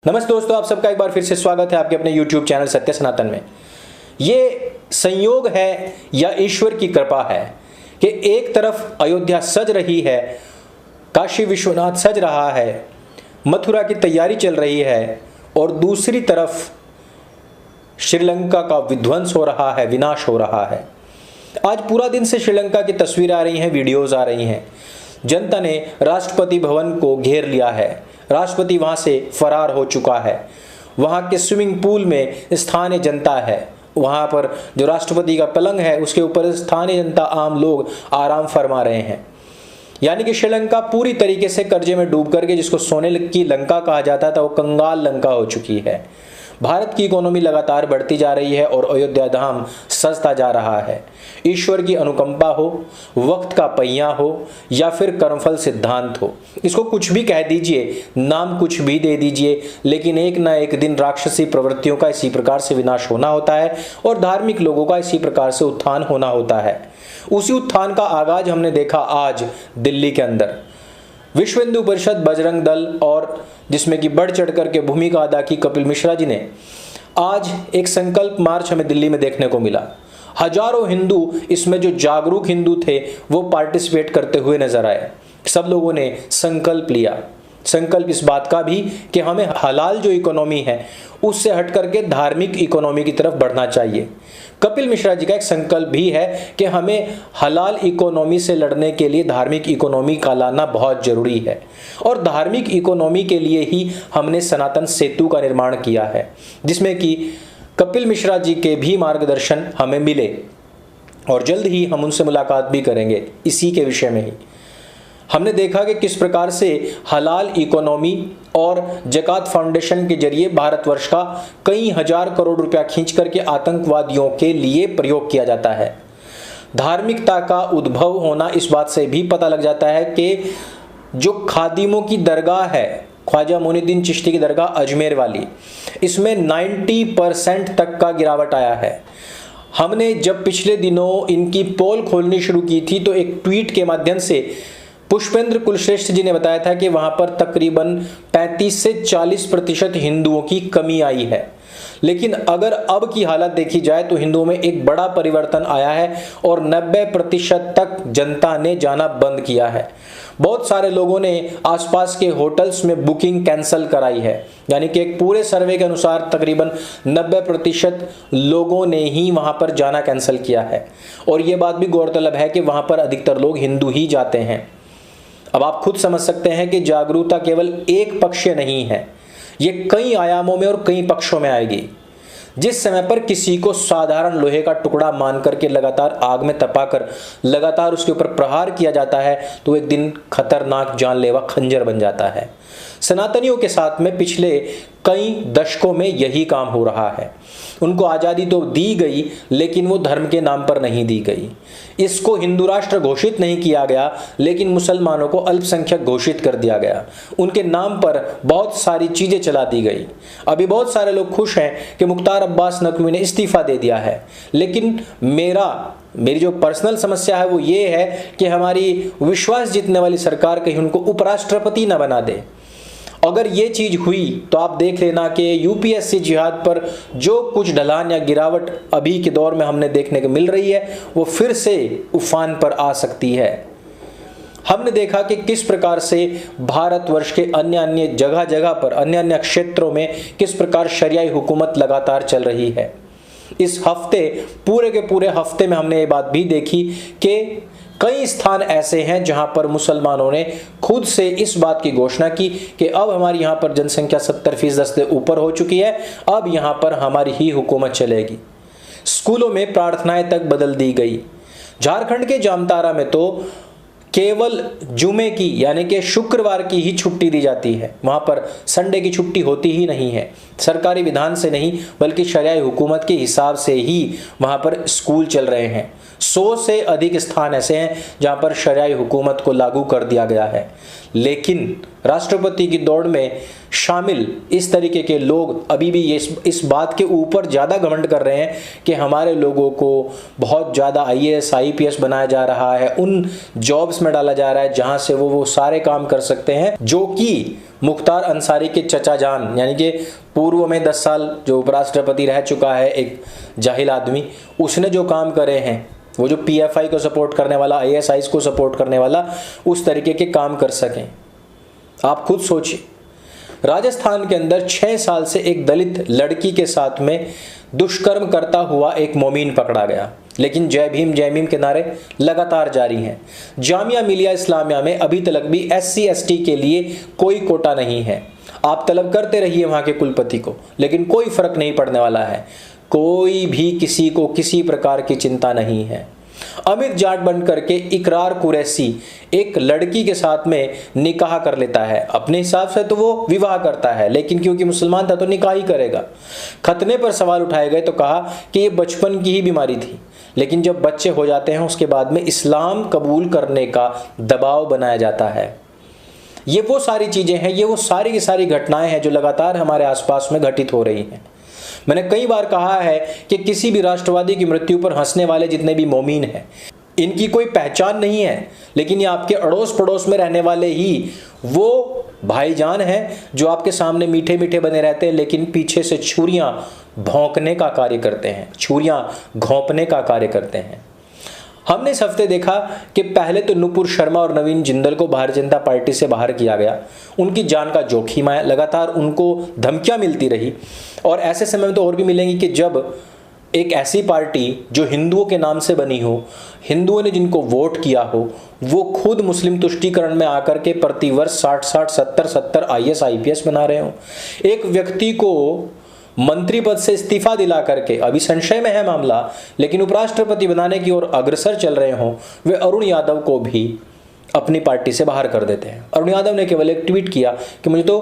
नमस्ते दोस्तों, आप सबका एक बार फिर से स्वागत है आपके अपने YouTube चैनल सत्य सनातन में। ये संयोग है या ईश्वर की कृपा है कि एक तरफ अयोध्या सज रही है, काशी विश्वनाथ सज रहा है, मथुरा की तैयारी चल रही है और दूसरी तरफ श्रीलंका का विध्वंस हो रहा है, विनाश हो रहा है। आज पूरा दिन से श्रीलंका की तस्वीर आ रही हैं, वीडियोस आ रही हैं। जनता ने राष्ट्रपति भवन को घेर लिया है, राष्ट्रपति वहां से फरार हो चुका है। वहां के स्विमिंग पूल में स्थानीय जनता है, वहां पर जो राष्ट्रपति का पलंग है उसके ऊपर स्थानीय जनता, आम लोग आराम फरमा रहे हैं। यानी कि श्रीलंका पूरी तरीके से कर्जे में डूब करके, जिसको सोने की लंका कहा जाता था, वो कंगाल लंका हो चुकी है। भारत की इकोनॉमी लगातार बढ़ती जा रही है और अयोध्या धाम सजता जा रहा है। ईश्वर की अनुकंपा हो, वक्त का पहिया हो या फिर कर्मफल सिद्धांत हो, इसको कुछ भी कह दीजिए, नाम कुछ भी दे दीजिए, लेकिन एक ना एक दिन राक्षसी प्रवृत्तियों का इसी प्रकार से विनाश होना होता है और धार्मिक लोगों का इसी प्रकार से उत्थान होना होता है। उसी उत्थान का आगाज हमने देखा आज दिल्ली के अंदर। विश्व हिंदू परिषद, बजरंग दल और जिसमें कि बढ़ चढ़ करके भूमिका अदा की कपिल मिश्रा जी ने, आज एक संकल्प मार्च हमें दिल्ली में देखने को मिला। हजारों हिंदू, इसमें जो जागरूक हिंदू थे वो पार्टिसिपेट करते हुए नजर आए। सब लोगों ने संकल्प लिया। संकल्प इस बात का भी कि हमें हलाल जो इकोनॉमी है उससे हट करके धार्मिक इकोनॉमी की तरफ बढ़ना चाहिए। कपिल मिश्रा जी का एक संकल्प भी है कि हमें हलाल इकोनॉमी से लड़ने के लिए धार्मिक इकोनॉमी का लाना बहुत जरूरी है और धार्मिक इकोनॉमी के लिए ही हमने सनातन सेतु का निर्माण किया है, जिसमें कि कपिल मिश्रा जी के भी मार्गदर्शन हमें मिले और जल्द ही हम उनसे मुलाकात भी करेंगे इसी के विषय में ही। हमने देखा कि किस प्रकार से हलाल इकोनॉमी और जकात फाउंडेशन के जरिए भारतवर्ष का कई हजार करोड़ रुपया खींच करके आतंकवादियों के लिए प्रयोग किया जाता है। धार्मिकता का उद्भव होना इस बात से भी पता लग जाता है कि जो खादिमों की दरगाह है, ख्वाजा मोइनुद्दीन चिश्ती की दरगाह अजमेर वाली, इसमें 90% तक का गिरावट आया है। हमने जब पिछले दिनों इनकी पोल खोलनी शुरू की थी तो एक ट्वीट के माध्यम से पुष्पेंद्र कुलश्रेष्ठ जी ने बताया था कि वहां पर तकरीबन 35 से 40% हिंदुओं की कमी आई है। लेकिन अगर अब की हालत देखी जाए तो हिंदुओं में एक बड़ा परिवर्तन आया है और 90% तक जनता ने जाना बंद किया है। बहुत सारे लोगों ने आसपास के होटल्स में बुकिंग कैंसिल कराई है, यानी कि एक पूरे सर्वे के अनुसार तकरीबन 90% लोगों ने ही वहां पर जाना कैंसिल किया है। और यह बात भी गौरतलब है कि वहां पर अधिकतर लोग हिंदू ही जाते हैं। अब आप खुद समझ सकते हैं कि जागरूकता केवल एक पक्षीय नहीं है, ये कई आयामों में और कई पक्षों में आएगी। जिस समय पर किसी को साधारण लोहे का टुकड़ा मान करके लगातार आग में तपाकर लगातार उसके ऊपर प्रहार किया जाता है तो एक दिन खतरनाक जानलेवा खंजर बन जाता है। सनातनियों के साथ में पिछले कई दशकों में यही काम हो रहा है। उनको आज़ादी तो दी गई लेकिन वो धर्म के नाम पर नहीं दी गई। इसको हिंदू राष्ट्र घोषित नहीं किया गया लेकिन मुसलमानों को अल्पसंख्यक घोषित कर दिया गया। उनके नाम पर बहुत सारी चीज़ें चला दी गई। अभी बहुत सारे लोग खुश हैं कि मुख्तार अब्बास नकवी ने इस्तीफा दे दिया है, लेकिन मेरी जो पर्सनल समस्या है वो ये है कि हमारी विश्वास जीतने वाली सरकार कहीं उनको उपराष्ट्रपति न बना दे। अगर ये चीज हुई तो आप देख लेना कि यूपीएससी जिहाद पर जो कुछ ढलान या गिरावट अभी के दौर में हमने देखने को मिल रही है वो फिर से उफान पर आ सकती है। हमने देखा कि किस प्रकार से भारतवर्ष के अन्य जगह जगह पर अन्य क्षेत्रों में किस प्रकार शरियाई हुकूमत लगातार चल रही है। इस हफ्ते, पूरे के पूरे हफ्ते में हमने ये बात भी देखी कि कई स्थान ऐसे हैं जहां पर मुसलमानों ने खुद से इस बात की घोषणा की कि अब हमारी यहां पर जनसंख्या 70% से ऊपर हो चुकी है, अब यहां पर हमारी ही हुकूमत चलेगी। स्कूलों में प्रार्थनाएं तक बदल दी गई। झारखंड के जामतारा में तो केवल जुमे की यानी कि शुक्रवार की ही छुट्टी दी जाती है, वहां पर संडे की छुट्टी होती ही नहीं है। सरकारी विधान से नहीं बल्कि शरियाई हुकूमत के हिसाब से ही वहां पर स्कूल चल रहे हैं। 100 से अधिक स्थान ऐसे हैं जहां पर शरियाई हुकूमत को लागू कर दिया गया है। लेकिन राष्ट्रपति की दौड़ में शामिल इस तरीके के लोग अभी भी इस बात के ऊपर ज़्यादा घमंड कर रहे हैं कि हमारे लोगों को बहुत ज़्यादा IAS IPS बनाया जा रहा है, उन जॉब्स में डाला जा रहा है जहां से वो सारे काम कर सकते हैं जो कि मुख्तार अंसारी के चचा जान, यानी कि पूर्व में 10 साल जो उपराष्ट्रपति रह चुका है एक जाहिल आदमी, उसने जो काम करे हैं, वो जो PFI को सपोर्ट करने वाला, ISIs को सपोर्ट करने वाला, उस तरीके के काम कर सकें। आप खुद सोचिए, राजस्थान के अंदर 6 साल से एक दलित लड़की के साथ में दुष्कर्म करता हुआ एक मोमीन पकड़ा गया, लेकिन जय भीम के नारे लगातार जारी हैं। जामिया मिलिया इस्लामिया में अभी तक भी SC ST के लिए कोई कोटा नहीं है। आप तलब करते रहिए वहां के कुलपति को, लेकिन कोई फर्क नहीं पड़ने वाला है। कोई भी किसी को किसी प्रकार की चिंता नहीं है। अमित जाट बन करके इकरार कुरैशी एक लड़की के साथ में निकाह कर लेता है। अपने हिसाब से तो वो विवाह करता है, लेकिन क्योंकि मुसलमान था तो निकाह ही करेगा। खतने पर सवाल उठाए गए तो कहा कि ये बचपन की ही बीमारी थी, लेकिन जब बच्चे हो जाते हैं उसके बाद में इस्लाम कबूल करने का दबाव बनाया जाता है। ये वो सारी चीजें हैं, ये वो सारी की सारी घटनाएं हैं जो लगातार हमारे आसपास में घटित हो रही हैं। मैंने कई बार कहा है कि किसी भी राष्ट्रवादी की मृत्यु पर हंसने वाले जितने भी मोमीन हैं, इनकी कोई पहचान नहीं है, लेकिन ये आपके अड़ोस पड़ोस में रहने वाले ही वो भाईजान हैं जो आपके सामने मीठे मीठे बने रहते हैं, लेकिन पीछे से छुरियां भौंकने का कार्य करते हैं, छुरियां घोंपने का कार्य करते हैं। हमने इस हफ्ते देखा कि पहले तो नुपुर शर्मा और नवीन जिंदल को भारतीय जनता पार्टी से बाहर किया गया। उनकी जान का जोखिम आया, लगातार उनको धमकियां मिलती रही, और ऐसे समय में तो और भी मिलेंगी कि जब एक ऐसी पार्टी जो हिंदुओं के नाम से बनी हो, हिंदुओं ने जिनको वोट किया हो, वो खुद मुस्लिम तुष्टीकरण में आकर के प्रतिवर्ष 60-60, 70-70 IAS IPS बना रहे हो। एक व्यक्ति को मंत्री पद से इस्तीफा दिला करके, अभी संशय में है मामला, लेकिन उपराष्ट्रपति बनाने की ओर अग्रसर चल रहे हों, वे अरुण यादव को भी अपनी पार्टी से बाहर कर देते हैं। अरुण यादव ने केवल एक ट्वीट किया कि मुझे तो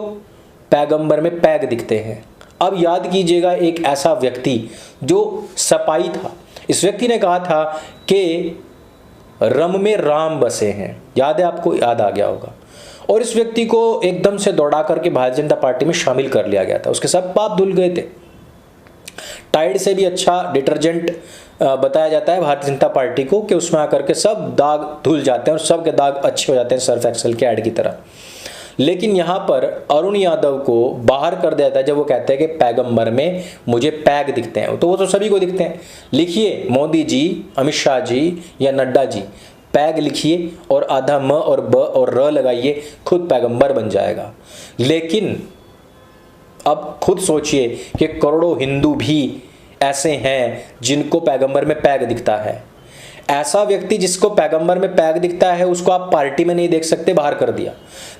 पैगंबर में पैग दिखते हैं। अब याद कीजिएगा, एक ऐसा व्यक्ति जो सपाई था, इस व्यक्ति ने कहा था कि रम में राम बसे हैं। याद है आपको? याद आ गया होगा। और इस व्यक्ति को एकदम से दौड़ा करके भारतीय जनता पार्टी में शामिल कर लिया गया था। उसके सब पाप धुल गए थे। टाइड से भी अच्छा डिटर्जेंट बताया जाता है भारतीय जनता पार्टी को कि उसमें आकर के सब दाग धुल जाते हैं और सब के दाग अच्छे हो जाते हैं, सर्फ एक्सेल के ऐड की तरह। लेकिन यहाँ पर अरुण यादव को बाहर कर दिया था जब वो कहते हैं कि पैगंबर में मुझे पैग दिखते हैं। तो वो तो सभी को दिखते हैं। लिखिए मोदी जी, अमित शाह जी या नड्डा जी, पैग लिखिए और आधा म और ब और र लगाइए, खुद पैगंबर बन जाएगा। लेकिन अब खुद सोचिए कि करोड़ों हिंदू भी ऐसे हैं जिनको पैगंबर में पैग दिखता है। ऐसा व्यक्ति जिसको पैगंबर में पैग दिखता है उसको आप पार्टी में नहीं देख सकते, बाहर कर दिया।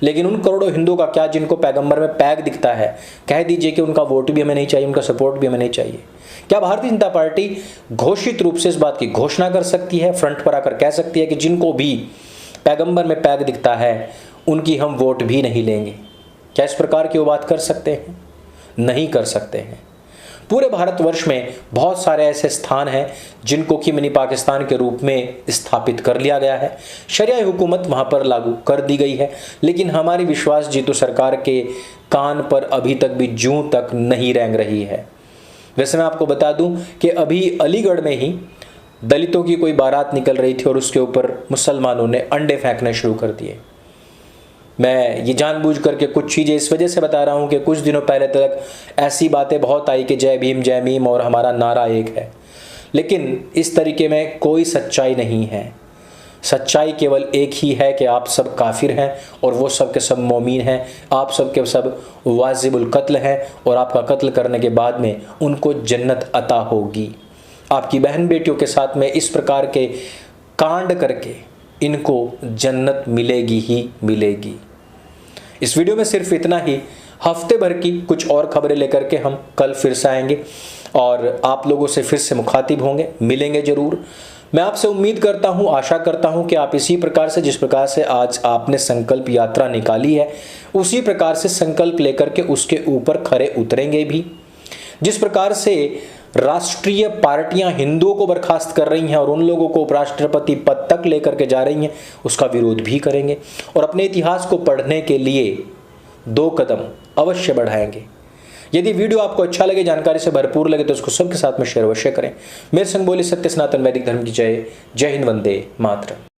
लेकिन उन करोड़ों हिंदुओं का क्या जिनको पैगंबर में पैग दिखता है, कह दीजिए कि उनका वोट भी हमें नहीं चाहिए, उनका सपोर्ट भी हमें नहीं चाहिए। क्या भारतीय जनता पार्टी घोषित रूप से इस बात की घोषणा कर सकती है, फ्रंट पर आकर कह सकती है कि जिनको भी पैगंबर में पैग दिखता है उनकी हम वोट भी नहीं लेंगे? क्या इस प्रकार की वो बात कर सकते हैं? नहीं कर सकते हैं। पूरे भारतवर्ष में बहुत सारे ऐसे स्थान हैं जिनको कि मिनी पाकिस्तान के रूप में स्थापित कर लिया गया है। शरिया हुकूमत वहां पर लागू कर दी गई है, लेकिन हमारी विश्वास जीतू सरकार के कान पर अभी तक भी जूं तक नहीं रेंग रही है। वैसे मैं आपको बता दूं कि अभी अलीगढ़ में ही दलितों की कोई बारात निकल रही थी और उसके ऊपर मुसलमानों ने अंडे फेंकने शुरू कर दिए। मैं ये जानबूझ करके कुछ चीज़ें इस वजह से बता रहा हूँ कि कुछ दिनों पहले तक ऐसी बातें बहुत आई कि जय भीम और हमारा नारा एक है, लेकिन इस तरीके में कोई सच्चाई नहीं है। सच्चाई केवल एक ही है कि आप सब काफिर हैं और वो सब के सब मोमीन हैं। आप सब के सब वाजिबुल कत्ल हैं और आपका कत्ल करने के बाद में उनको जन्नत अता होगी। आपकी बहन बेटियों के साथ में इस प्रकार के कांड करके इनको जन्नत मिलेगी ही मिलेगी। इस वीडियो में सिर्फ इतना ही। हफ्ते भर की कुछ और खबरें लेकर के हम कल फिर से आएंगे और आप लोगों से फिर से मुखातिब होंगे, मिलेंगे जरूर। मैं आपसे उम्मीद करता हूं, आशा करता हूं कि आप इसी प्रकार से, जिस प्रकार से आज आपने संकल्प यात्रा निकाली है, उसी प्रकार से संकल्प लेकर के उसके ऊपर खरे उतरेंगे भी। जिस प्रकार से राष्ट्रीय पार्टियां हिंदुओं को बर्खास्त कर रही हैं और उन लोगों को उपराष्ट्रपति पद तक लेकर के जा रही हैं, उसका विरोध भी करेंगे और अपने इतिहास को पढ़ने के लिए 2 कदम अवश्य बढ़ाएंगे। यदि वीडियो आपको अच्छा लगे, जानकारी से भरपूर लगे तो उसको सबके साथ में शेयर अवश्य करें। मेरे संग बोले सत्य सनातन वैदिक धर्म की जय। जय हिंद, वंदे मातरम।